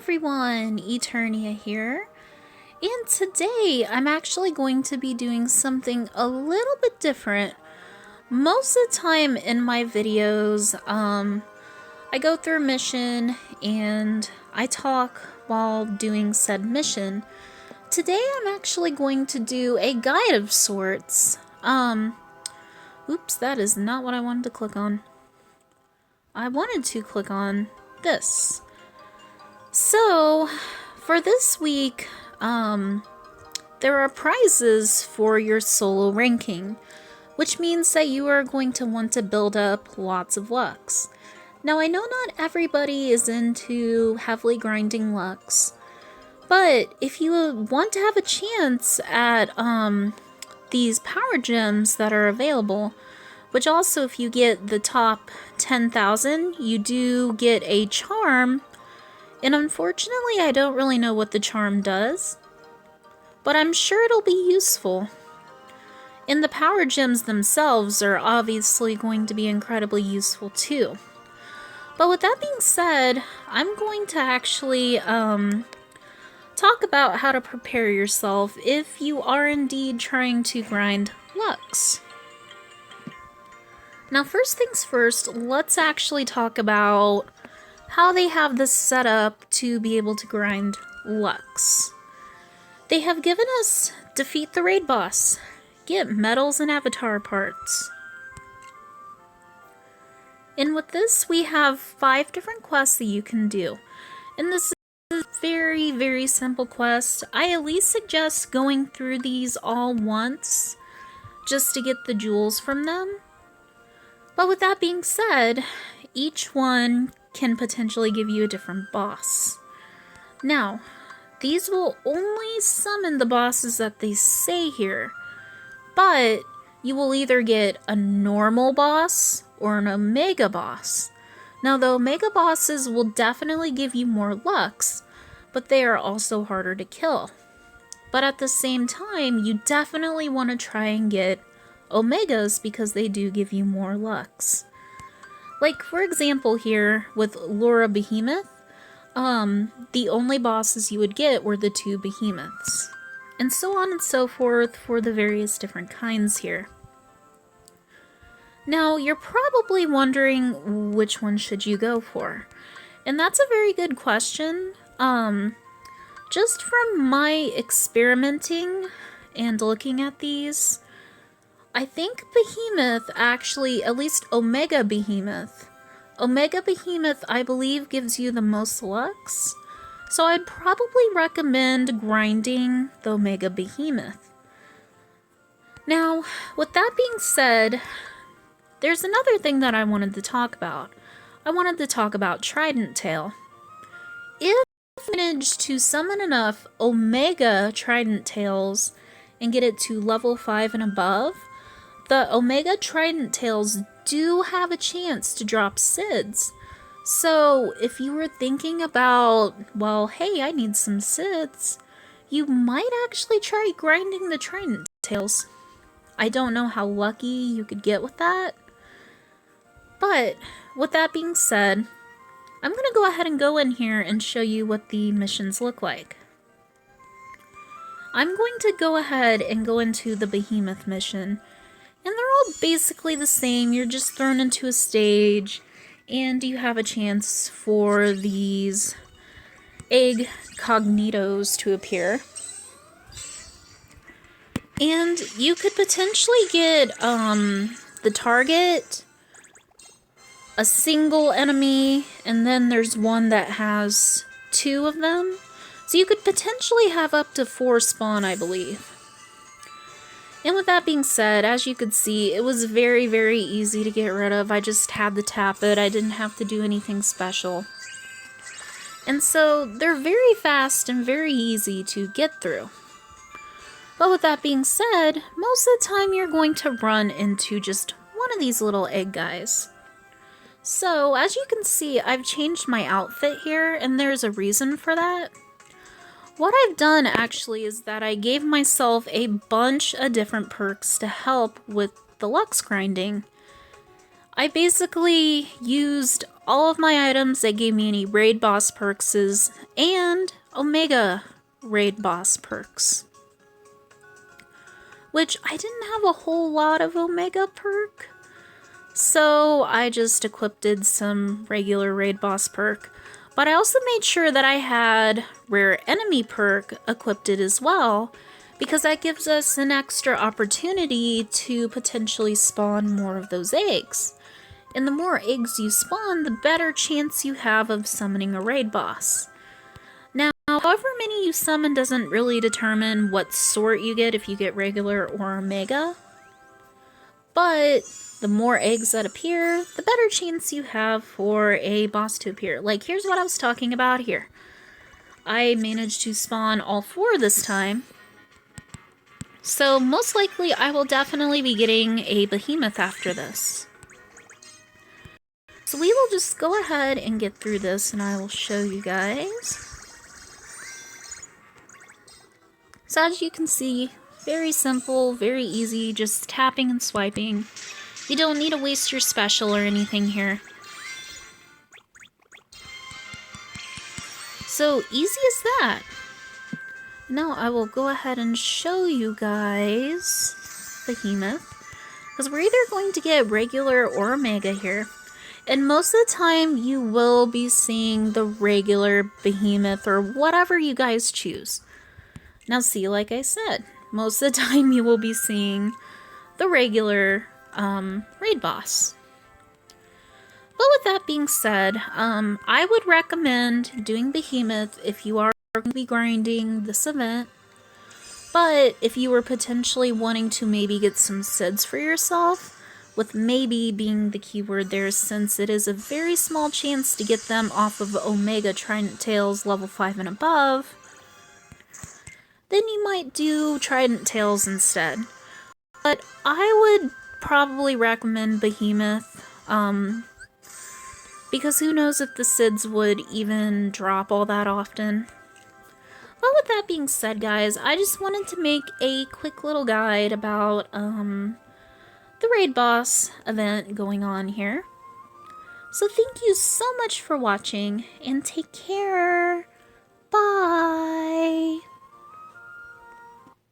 everyone, Eternia here, and today I'm actually going to be doing something a little bit different. Most of the time in my videos, I go through a mission and I talk while doing said mission. Today I'm actually going to do a guide of sorts. Oops, that is not what I wanted to click on. I wanted to click on this. So, for this week, there are prizes for your solo ranking, which means that you are going to want to build up lots of Lux. Now, I know not everybody is into heavily grinding Lux, but if you want to have a chance at these power gems that are available, which also if you get the top 10,000, you do get a charm. And unfortunately, I don't really know what the charm does, but I'm sure it'll be useful. And the power gems themselves are obviously going to be incredibly useful too. But with that being said, I'm going to actually talk about how to prepare yourself if you are indeed trying to grind Lux. Now, first things first, let's actually talk about how they have this set up to be able to grind Lux. They have given us defeat the raid boss, get medals and avatar parts. And with this, we have 5 different quests that you can do. And this is a very, very simple quest. I at least suggest going through these all once, just to get the jewels from them. But with that being said, each one can potentially give you a different boss. Now, these will only summon the bosses that they say here, but you will either get a normal boss or an omega boss. Now, the omega bosses will definitely give you more Lux, but they are also harder to kill. But at the same time, you definitely want to try and get omegas because they do give you more Lux. Like, for example here, with Laura Behemoth, the only bosses you would get were the 2 behemoths. And so on and so forth for the various different kinds here. Now, you're probably wondering which one should you go for? And that's a very good question. Just from my experimenting and looking at these, I think Behemoth actually, at least Omega Behemoth, I believe gives you the most Lux. So I'd probably recommend grinding the Omega Behemoth. Now, with that being said, there's another thing that I wanted to talk about. I wanted to talk about Trident Tail. If you manage to summon enough Omega Trident Tails and get it to level 5 and above, the Omega Trident Tails do have a chance to drop SIDS. So if you were thinking about, well, hey, I need some SIDS, you might actually try grinding the Trident Tails. I don't know how lucky you could get with that. But with that being said, I'm going to go ahead and go in here and show you what the missions look like. I'm going to go ahead and go into the Behemoth mission. And they're all basically the same. You're just thrown into a stage, and you have a chance for these egg cognitos to appear. And you could potentially get the target, a single enemy, and then there's one that has 2 of them. So you could potentially have up to 4 spawn, I believe. And with that being said, as you could see, it was very, very easy to get rid of. I just had to tap it. I didn't have to do anything special. And so, they're very fast and very easy to get through. But with that being said, most of the time you're going to run into just one of these little egg guys. So, as you can see, I've changed my outfit here, and there's a reason for that. What I've done actually is that I gave myself a bunch of different perks to help with the Lux grinding. I basically used all of my items that gave me any raid boss perks and Omega raid boss perks. Which I didn't have a whole lot of Omega perk, so I just equipped some regular raid boss perk. But I also made sure that I had rare enemy perk equipped as well, because that gives us an extra opportunity to potentially spawn more of those eggs. And the more eggs you spawn, the better chance you have of summoning a raid boss. Now, however many you summon doesn't really determine what sort you get, if you get regular or omega. But the more eggs that appear, the better chance you have for a boss to appear. Like, here's what I was talking about here. I managed to spawn all 4 this time. So most likely I will definitely be getting a behemoth after this. So we will just go ahead and get through this and I will show you guys. So as you can see, very simple, very easy, just tapping and swiping. You don't need to waste your special or anything here. So easy as that. Now I will go ahead and show you guys Behemoth, because we're either going to get regular or Omega here. And most of the time you will be seeing the regular Behemoth or whatever you guys choose. Now see, like I said, most of the time you will be seeing the regular raid boss. But with that being said, I would recommend doing Behemoth if you are going to be grinding this event. But if you were potentially wanting to maybe get some SIDs for yourself, with maybe being the keyword there, since it is a very small chance to get them off of Omega Trident Tails level 5 and above, then you might do Trident Tails instead. But I would probably recommend Behemoth, because who knows if the SIDs would even drop all that often. Well, with that being said, guys, I just wanted to make a quick little guide about the raid boss event going on here. So thank you so much for watching, and take care. Bye!